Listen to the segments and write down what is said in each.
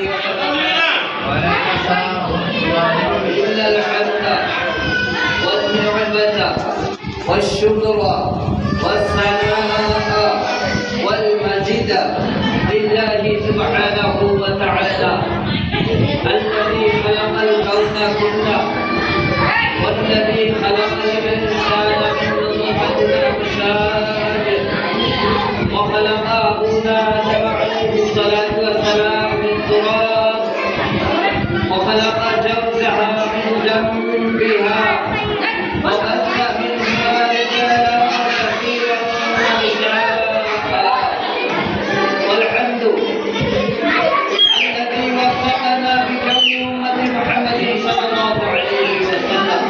وسلم إن الحمد والنعمة والشكر والثناء والمجد لله سبحانه وتعالى الذي خلق الكون كله والذي خلق الإنسان من نطفة أمشاج وخلق أبونا آدم عليه الصلاة والسلام من تراب وخلق زوجها من جنبها وبث منها رجالا كثيرا ونساء والحمد الذي وفقنا بكون أمة محمد صلى الله عليه وسلم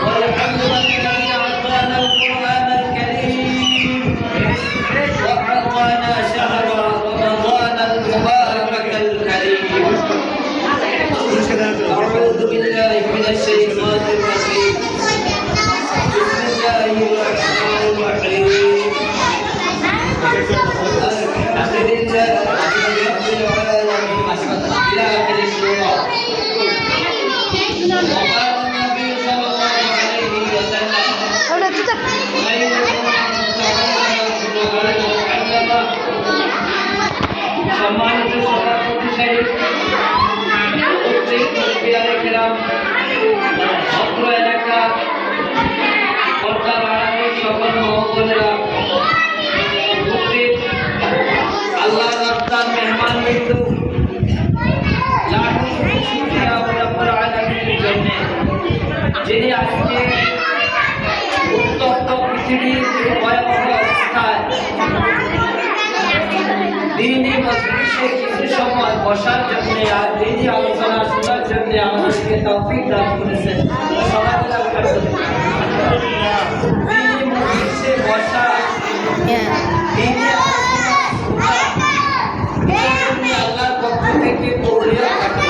والحمد الذي أعطانا القرآن الكريم وأعطانا شهر رمضان المبارك الكريم. أعوذ بالله من الشيطان الرجيم. بسم الله الرحمن الرحيم. الحمد لله رب العالمين إلى آخر السورة. وقال النبي صلى الله عليه وسلم خير من تعلم وعلم. সম্মানিত সভাপতি সাহেব, উপস্থিত মুরব্বিয়ানে কিরাম, অত্র এলাকা কর্তাবাড়ানি সকল মহোদয়েরা, উপস্থিত আল্লাহ রাস্তার মেহমান বিন্দু, লাখো শুকরিয়া রব্বুল আলামিনের জন্য যিনি আজকে উত্তপ্ত পৃথিবীর ভয়াবহ অবস্থায় দিনই মজলিসে কিছু সময় বসার জন্য আর দিনই আলোচনা শোনার জন্য আমাদেরকে তৌফিক দান করেছেন। সবাই দিনই মজলিসে বসা, দিনই আল্লাহর পক্ষ থেকে কবুলিয়ত থাকে,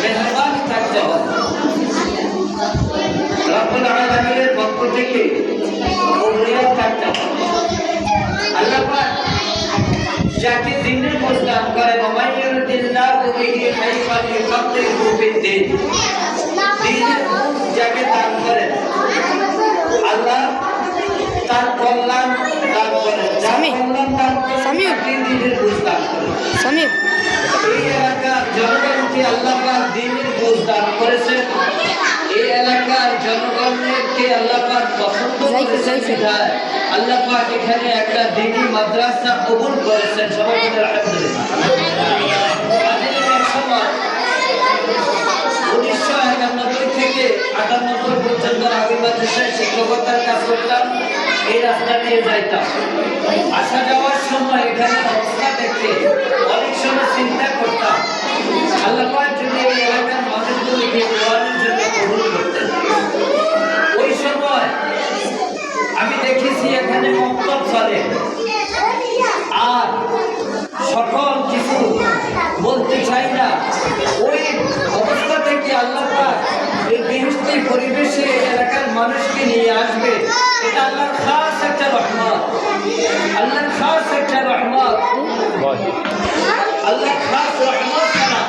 মেহরবানি থাকতে হবে। রব্বুল আলামিনের পক্ষ থেকে কবুলিয়ত থাকতে হবে। আল্লাহ পাক যাকে দিনের প্রস্তাব করে মাইয়ুরিদিল্লাহু বিহি খায়রান ইউফাক্কিহু ফিদ্দীন, দিনের যাকে দান করেন আল্লাহ তার কল্যাণ দান করেন, যার কল্যাণ দান করেন দিনের প্রস্তাব করেন। এই এলাকার জনগণকে আল্লাহ পাক দিনের প্রস্তাব করেছেন, এই এলাকার জনগণকে আল্লাহ পাক পছন্দ করেছেন, আল্লাহ পাক এখানে একটা দ্বীনি মাদ্রাসা কবুল করেছেন। সবাই বলেন আলহামদুলিল্লাহ। 1991 থেকে 98 পর্যন্ত আমি মাদ্রাসায় শিক্ষকতার কাজ করতাম, এই রাস্তা দিয়ে যাইতাম। আসা যাওয়ার সময় এখানে অবস্থা দেখে অনেক সময় চিন্তা করতাম আল্লাহ পাক যদি এই এলাকার মানুষগুলিকে কোরআনের জন্য কবুল করতেন। ওই সময় আমি দেখেছি এখানে মক্তব চলে, আর সকল কিছু বলতে চাই না। ওই অবস্থা থেকে আল্লাহ পাক এই বিহুষ্টি পরিবেশে এলাকার মানুষকে নিয়ে আসবে, এটা আল্লাহর খাস একটা রহমত, আল্লাহর খাস একটা রহমত, আল্লাহর খাস রহমত ছাড়া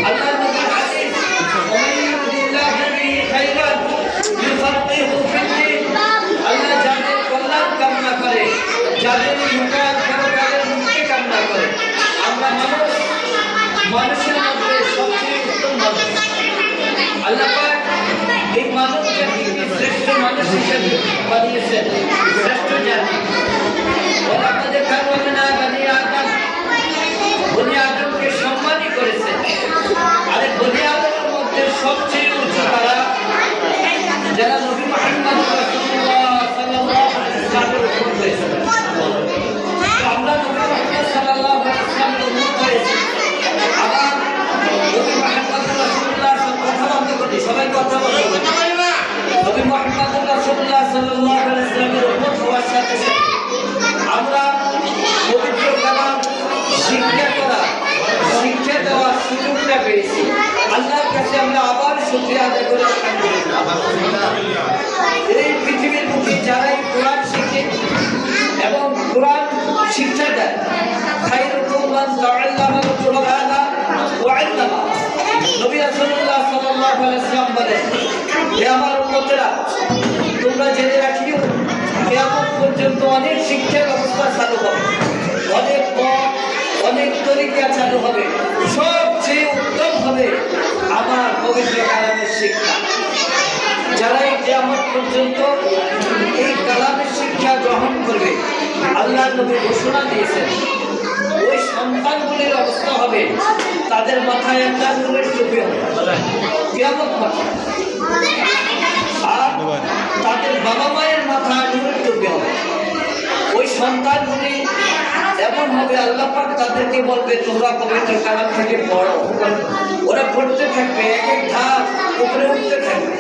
আল্লাহ নবীর হাদিস মাইয়ুরিদিল্লাহু বিহি খায়রান ইউফাক্কিহু ফিদ্দীন, আল্লাহ যাদের কল্যাণ কামনা করে, যাদের মুকাম পরকালের মুক্তি কামনা করে। আমরা মানুষের মধ্যে সবচেয়ে উত্তম মানুষ, আল্লাহ পাক এই মানব জাতিকে শ্রেষ্ঠ মানুষ হিসেবে বানিয়েছেন, শ্রেষ্ঠ জাতি। ওলামাদের কারণে বনি আদমকে সম্মানই করেছেন। আর বনি আদমের মধ্যে সবচেয়ে উঁচু তারা যারা নবী মুহাম্মদ রাসূলুল্লাহ সাল্লাল্লাহু আলাইহি ওয়াসাল্লামের উপর হয়েছিল। আমরা নবী মুহাম্মদ সাল্লাল্লাহু আলাইহি ওয়াসাল্লামের উম্মত হয়েছি। আবার নবী মুহাম্মদ রাসূলুল্লাহ কথা বলতে করতে সবাই কথা বলতে নবী মুহাম্মদ রাসূলুল্লাহ সাল্লাল্লাহু আলাইহি ওয়াসাল্লামের উম্মত হওয়ার সাথে সাথে আমরা পবিত্র কালাম শিক্ষা দেওয়ার সুযোগটা পেয়েছি। আল্লাহর কাছে আমরা আবার শুকরিয়া আদায় করি আলহামদুলিল্লাহ। এই পৃথিবীর বুকে যারা কোরআন শিখে এবং কোরআন শিক্ষা দেয়, খায়রুকুম মান তাআল্লামাল কুরআনা ওয়া আল্লামা। নবী রাসূলুল্লাহ সাল্লাল্লাহু আলাইহি ওয়াসাল্লাম বলেন, হে আমার উম্মতেরা, তোমরা জেনে রাখিও কিয়ামত পর্যন্ত অনেক শিক্ষা ব্যবস্থা চালু হবে, অনেক পথ, অনেক তরিকা চালু হবে। সবচেয়ে উত্তম হবে আমার পবিত্র কালামের শিক্ষা। যারা এই কিয়ামত পর্যন্ত এই কালামের শিক্ষা গ্রহণ করবে, আল্লাহর নবী ঘোষণা দিয়েছেন ওই সন্তানগুলির অবস্থা হবে তাদের মাথায় একটা নূরের টুপি হবে কিয়ামত মাঠে, আর তাদের বাবা মায়ের মাথায় নূরের টুপি হবে। ওই সন্তানগুলি এমন হবে, আল্লাহ পাক তাদেরকে বলবে তোমরা পবিত্র কালাম থেকে পড়ো। ওরা পড়তে থাকবে, এক এক ধাপ উপরে উঠতে থাকবে,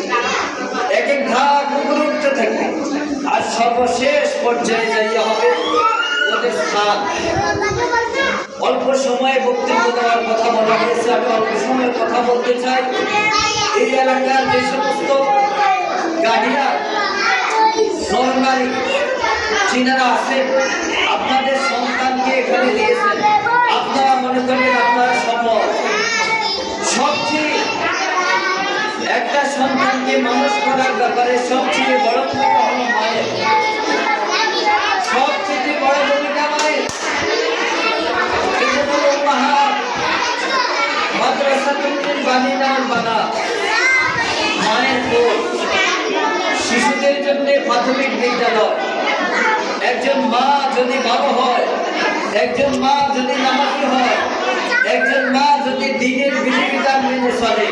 এক এক ধাপ উপরে উঠতে থাকবে, আর সর্বশেষ পর্যায়ে যাইয়া হবে ওদের স্থান। অল্প সময়ে বক্তব্য দেওয়ার কথা বলা হয়েছে, আমি অল্প সময়ে কথা বলতে চাই। এই এলাকার যে সমস্ত গাড়িয়া নরনারী যিনারা আছেন, আপনাদের সন্তানকে এখানে দিয়েছেন, আপনারা মনে করেন আপনার সম্পদ। সবচেয়ে একটা সন্তানকে মানুষ করার ব্যাপারে সবচেয়ে বড় ভূমিকা হলো মায়ের, সবচেয়ে বড় ভূমিকা মায়ের। মাদ্রাসাতুল বানিনা বানা মায়ের কোল, শিশুদের জন্য প্রাথমিক বিদ্যালয়। একজন মা যদি ভালো হয়, একজন মা যদি নামাজি হয়, একজন মা যদি দ্বীনের বিধিবিধান মেনে চলে,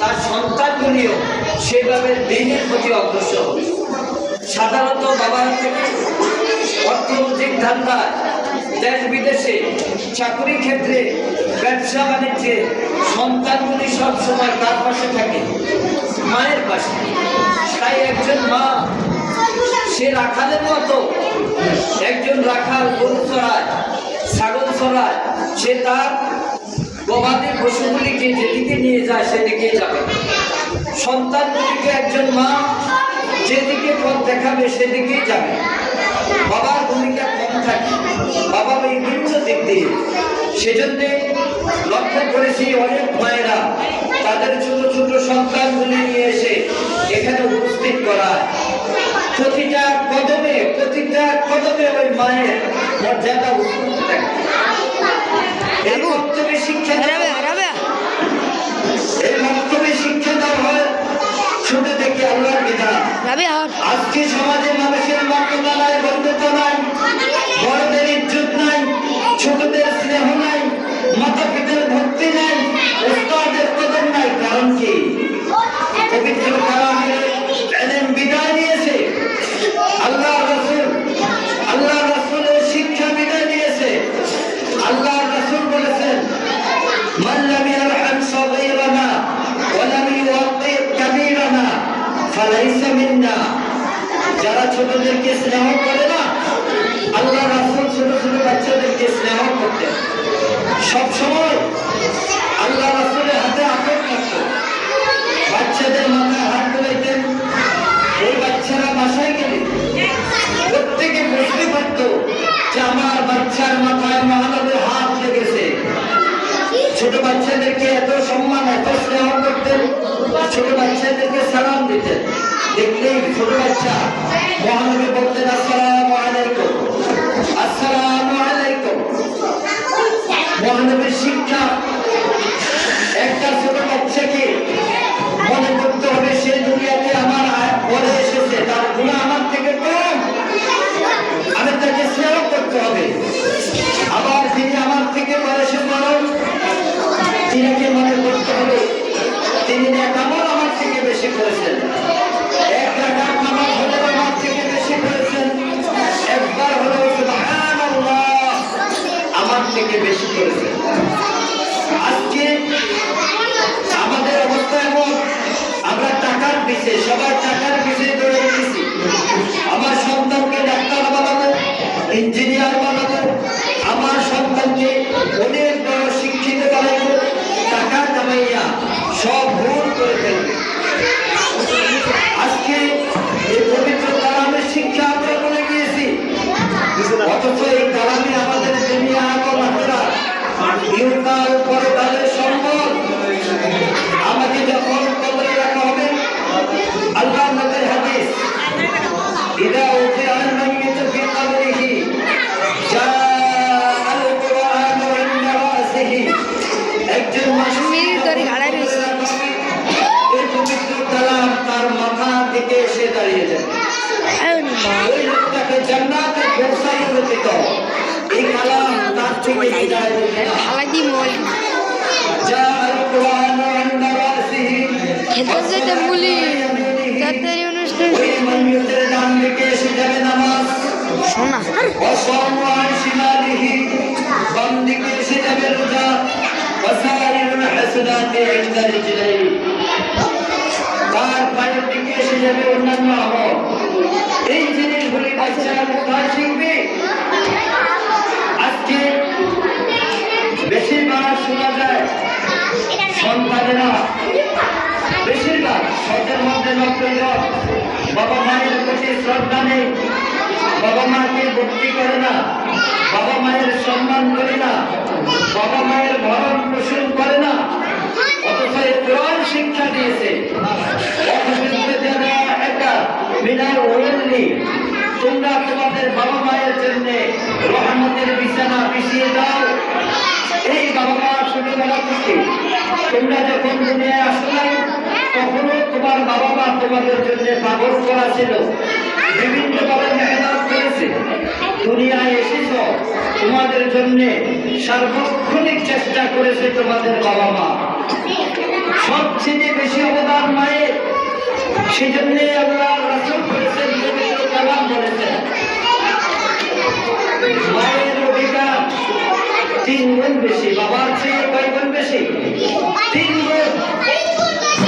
তার সন্তানগুলিও সেভাবে দ্বীনের প্রতি অগ্রসর হবে। সাধারণত বাবার থেকে অর্থনৈতিক ধান্দায় দেশ বিদেশে চাকরি ক্ষেত্রে ব্যবসা বাণিজ্যে সন্তানগুলি সবসময় কার পাশে থাকে? মায়ের পাশে। তাই একজন মা সে রাখালের মতো, একজন রাখাল গরু চড়ায়, ছাগল চড়ায়, সে তার গবাদি পশুগুলিকে যেদিকে নিয়ে যায় সেদিকে যাবে। সন্তানগুলিকে একজন মা যেদিকে পথ দেখাবে সেদিকেই যাবে। বাবার ভূমিকা কম থাকে, বাবা বিভিন্ন দিক দিয়ে। সেজন্য লক্ষ্য করেছি অনেক মায়েরা তাদের ছোট ছোট সন্তানগুলি নিয়ে এসে এখানে উপস্থিত করায়। প্রতিটা কদমে ওই মায়ের মর্যাদা উৎপন্ন থাকে। এই বক্তব্যে শিক্ষা দেওয়া হয় ছোট থেকে আল্লাহর বিধান। আজকে সমাজে মানুষের মর্যাদা নাই, বন্ধুত্ব নাই, বড়দের ইজ্জত নাই, ছোটদের স্নেহ নাই, মাতা পিতার ভক্তি নাই, উস্তাদের কদর নাই। কারণ কি? পবিত্র কালামের ইলম বিদায় নিয়েছে, আল্লাহ রাসূলের শিক্ষা বিদায় নিয়েছে। আল্লাহ রাসূল বলেছেন, মান লাম ইয়ারহাম সাগীরানা ওয়া লাম ইউওয়াক্কির কাবীরানা ফালাইসা মিন্না। যারা ছোটদেরকে স্নেহ করে না, আল্লাহ রাসূল ছোট ছোট বাচ্চাদেরকে স্নেহ করতেন। সবসময় আল্লাহ রাসূলের হাতে আপন থাকত, বাচ্চাদের মাথায় হাত বুলাইতেন। এই বাচ্চারা বাসায় গেলে প্রত্যেকে বুঝতে পারত যে আমার বাচ্চার মাথায় মহানবীর হাত লেগেছে। ছোট বাচ্চাদেরকে এত সম্মান, এত স্নেহ করতেন, ছোট বাচ্চাদেরকে সালাম দিতেন। দেখলেই ছোট বাচ্চা মহানবী বলতেন, আসসালামু আলাইকুম, আসসালামু আলাইকুম। মহানবীর শিক্ষা একটা ছোট বাচ্চাকে মনে করতে হবে সে দুনিয়াতে আমার পরে এসেছে, তার গুনাহ আমার থেকে কম, আমি তাকে স্নেহ করতে হবে। আবার যিনি আমার থেকে বয়সে বড়, তিনাকে মনে করতে হবে তিনি নেক আমল আমার থেকে বেশি করেছেন। এক রাকাত নামাজ হলেও আমার থেকে বেশি করেছেন, একবার হলেও সুবহানাল্লাহ আমার থেকে বেশি করেছেন। আজকে আমাদের অবস্থা এমন, আমরা টাকার পিছে, সবার টাকার পিছে দৌড়ে গেছি। আমার সন্তানকে ডাক্তার বানাবো, ইঞ্জিনিয়ার বানাবো, আমার সন্তানকে অনেক বড় শিক্ষিত বানাবো, টাকা কামাইয়া সব ভুল করে ফেলবে। আজকে এই পবিত্র কালামের শিক্ষা আমরা বলে গিয়েছি, অথচ এই কালামে আমাদের দুনিয়া এবং আখিরাত চিরকাল পরকালের সম্পদ। আমাকে যখন কবরে রাখা হবে, আল্লাহ নবীর হাদিস, ইদা উযিআল মাইয়িতু ফি কবরিহি জাআল কুরআনু ইনদা রাসিহি। একজন মানুষ এই পবিত্র কালাম তার মাথা থেকে এসে দাঁড়িয়ে যাবে। ওই লোকটাকে জান্নাতে পৌঁছানো ব্যতীত এই কালাম তার থেকে বিদায় দেবে না। জাআল কুরআনু ইনদা রাসিহি। ওই মাইয়িতের ডান দিকে এসে যাবে নামাজ। ওয়াসাওয়ান শিমালিহি। বাম দিকে এসে যাবে রোজা। ওয়াসাইরুল হাসানাতি ইনদা রিজলাইহি। তার পায়ের দিকে এসে যাবে অন্যান্য আমল। এই জিনিসগুলি বাচ্চারা কোথায় শিখবে? আজকে বেশিরভাগ শোনা যায় সন্তানেরা, বেশিরভাগ শতের মধ্যে 90 জন বাবা মায়ের প্রতি শ্রদ্ধা নেই, বাবা মাকে ভক্তি করে না, বাবা মায়ের সম্মান করে না, বাবা মায়ের ভরণ পোষণ করে না। অথচ এই কোরআন শিক্ষা দিয়েছে তোমরা তোমাদের বাবা মায়ের জন্য রহমতের বিছানা বিছিয়ে দাও। এই বাবা মা ছোটবেলা থেকে তোমরা যখন দুনিয়ায় আসলে তখনও তোমার বাবা মা তোমাদের জন্য পাগল করা ছিল, বিভিন্নভাবে মেহনত করেছে। দুনিয়ায় এসেছ, তোমাদের জন্য সার্বক্ষণিক চেষ্টা করেছে তোমাদের বাবা মা। সবচেয়ে বেশি অবদান মায়ের। সেজন্য আল্লাহ রাসূল বলেছেন, পবিত্র কালাম বলেছেন, মায়ের অধিকার 3 গুণ বেশি, বাবার চেয়ে কয় গুণ বেশি? 3 গুণ।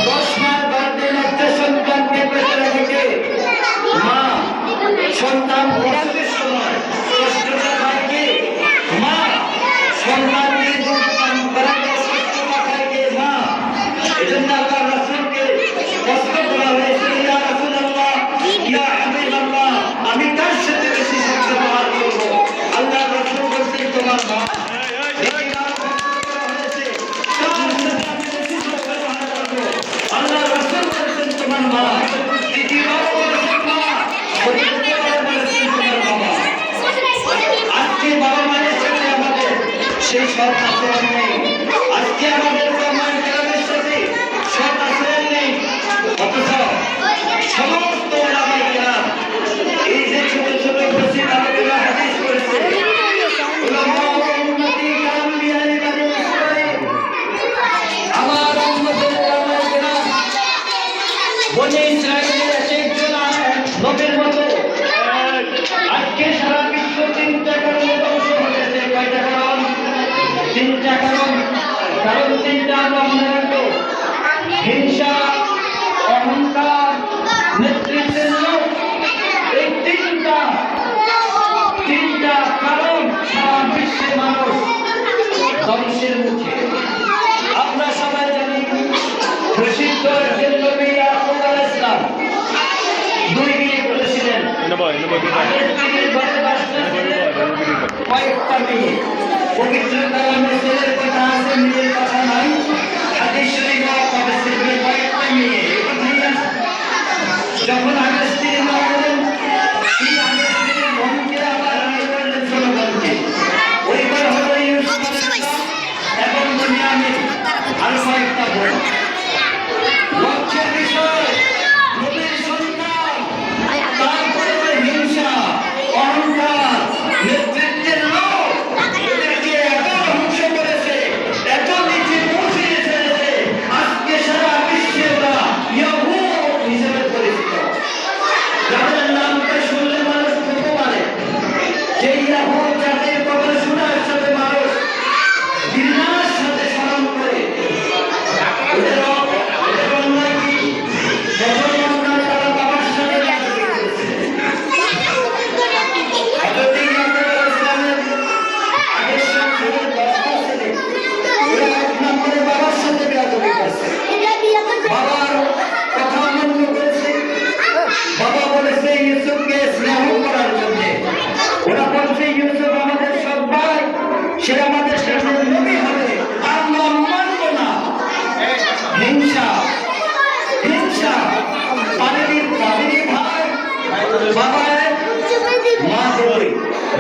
10 মাস 10 দিন একটা সন্তানকে পেটে রেখে মা সন্তান প্রসবের সময় কষ্টটা পায় কে? মা। সন্তানকে দুধ পান করাতে কষ্টটা পায় কে? মা। এজন্য আল্লাহ রাসূলকে প্রশ্ন করা হয়েছিল, ইয়া রাসূলুল্লাহ, ইয়া হাবিবাল্লাহ, আমি কার সাথে বেশি শব্দ ব্যবহার করব? আল্লাহ রাসূল বলছেন, তোমার মা। আল্লাহ রাসূল বলছেন, তোমার মা। দ্বিতীয়বার বলছেন মা, তৃতীয়বার বলছেন তোমার বাবা। আজকে বাবা মায়ের সাথে আমাদের সেই সৎ আচরণ নেই। আজকে আমাদের মায়ের গ্রামের সাথে সৎ আচরণ নেই। অথচ সমস্ত ওলামায়ে কেরাম এই যে ছোট ছোট বসির আলোচনা হাদিস করেছে, উলামা উম্মতি কামিয়ারি বানি ইসরাঈল, আমার উম্মতের ওলামায়ে কেরাম বনি ইসরাঈলের একজন নবীর মতো। আজকে সারা বিশ্ব 3টা কারণে ধ্বংস হয়েছে। কয়টা কারণ? 3টা কারণ। কারণ 3টা বন্ধ: হিংসা, অহংকার, নেতৃত্বের লোভ। এই 3টা কারণ সারা বিশ্বের মানুষ ধ্বংসের মুখে। আমরা সবাই জানি প্রসিদ্ধ একজন নবী ইয়াকুব আলাইহিস সালাম 2 বিয়ে করেছিলেন। আগের স্ত্রীর ঘরে বাস করছিলেন কয়েকটা মেয়ে। পবিত্র কালামে ছেলের কথা আছে, মেয়ের কথা নাই। হাদিস শরীফে পাওয়া যাবে কয়েকটা মেয়ে। যখন আগের স্ত্রী মারা গেলেন, এই আগের স্ত্রীর বোনকে আবার বিয়ে করলেন ছোট বোনকে। ওইবার হলো ইউসুফ আলাইহিস সালাম এবং বুনিয়ামিন, আর কয়েকটা বোন। লক্ষ্যের বিষয় নবীর সন্তান, তারপরে হিংসা, অহংকার, নেতৃত্বের লোভ, এদেরকে 11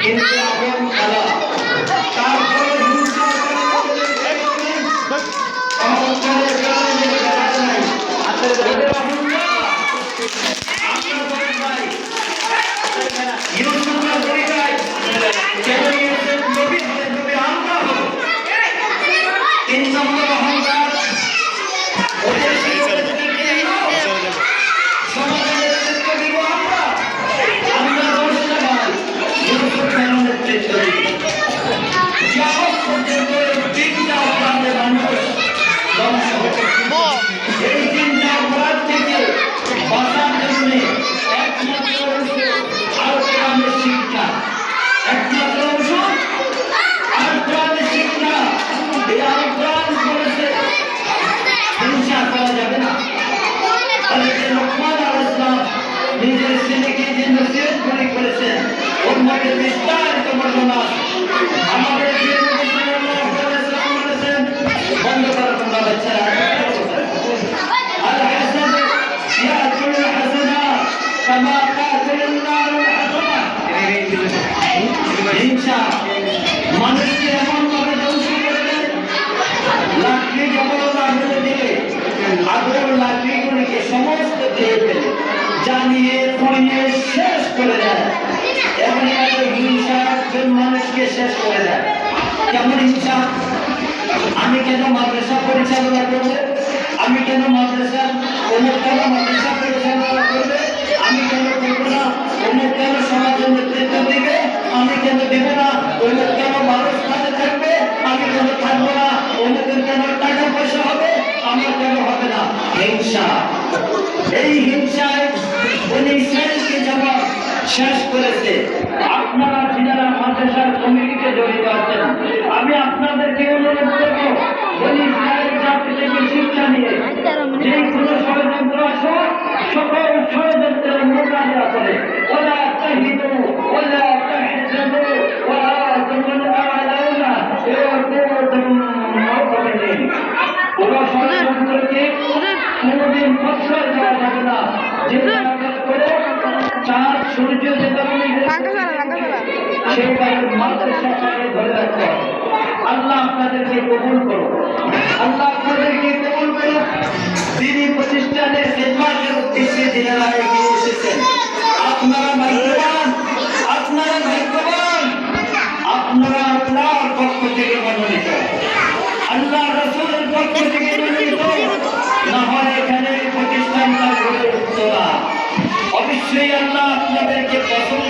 কিন্তু এখন খেলা তারপরে তিন নম্বর অহংকার ওদের সমাজের নেতৃত্ব দিব আমরা 10টা ভাই ইউসুফ কেন নেতৃত্ব দিব যাবৎ পর্যন্ত তিনটা অপরাধে মানুষ ধ্বংস হচ্ছে এই তিনটা অপরাধ থেকে বাঁচার জন্য একমাত্র ওষুধ আর কোরআনের শিক্ষা একমাত্র ওষুধ আর কোরআনের শিক্ষা এই আল কোরআন বলেছে হিংসা করা যাবে না। লোকমান আলাইহিস সালাম নিজের ছেলেকে যে নসিহত করেছেন ওর মধ্যে বিস্তারিত বর্ণনা আমাদের বলেছেন বন্ধ করা তোমরা বাচ্চারা আল হাসান ইয়াকুল হাসানা কামা কাতুল নার হাসানা হিংসা মানুষকে এমন ভাবে ধ্বংস করে দেয় লাকড়ি যখন আগুনে দিলে আগুন লাকড়িগুলিকে সমস্ত খেয়ে ফেলে জ্বালিয়ে পুড়িয়ে শেষ করে দেয় এমন হিংসা একজন মানুষকে শেষ করে দেয়। কেমন হিংসা? আমি কেন মাদ্রাসা পরিচালনা করবে, আমি কেন মাদ্রাসা অমুক কেন মাদ্রাসা পরিচালনা করবে, আমি কেন করবো না, অমুক কেন সমাজের নেতৃত্ব দিবে, আমি কেন দিব না, অমুক কেন মানুষ কাছে থাকবে, আমি কেন থাকবো না, অমুকের কেন টাকা পয়সা হবে, আমার কেন হবে না। হিংসা, এই হিংসায় উনি ইসরায়েলকে যেমন শেষ করেছে। আপনারা যারা মাদ্রাসার কমিটিতে জড়িত আছেন আমি আপনাদেরকে অনুরোধ করবো বলি ইসরায়েল জাতি থেকে শিক্ষা নিয়ে যে কোনো ষড়যন্ত্র আসো সকল ষড়যন্ত্রের মোকাবিলা করে ওলা তাহিদু ওলা তাহজানু ওলা তুমুল আলাউনা ওরা ষড়যন্ত্রকে কোনোদিন প্রশ্রয় দেওয়া যাবে না। যে করে চাঁদ সূর্য যেটা সেইভাবে মাদ্রাসাকে ধরে রাখতে হবে। আল্লাহ আপনাদেরকে কবুল করো, আল্লাহ আপনাদেরকে কবুল করো। তিনি প্রতিষ্ঠানের খেদমতের উদ্দেশ্যে যারা এগিয়ে এসেছেন আপনারা ভাগ্যবান, আপনারা ভাগ্যবান, আপনারা আল্লাহর পক্ষ থেকে মনোনীত, আল্লাহ রাসূলের পক্ষ থেকে মনোনীত, না হয় এখানে প্রতিষ্ঠানটা গড়ে উঠত না। অবশ্যই আল্লাহ আপনাদেরকে পছন্দ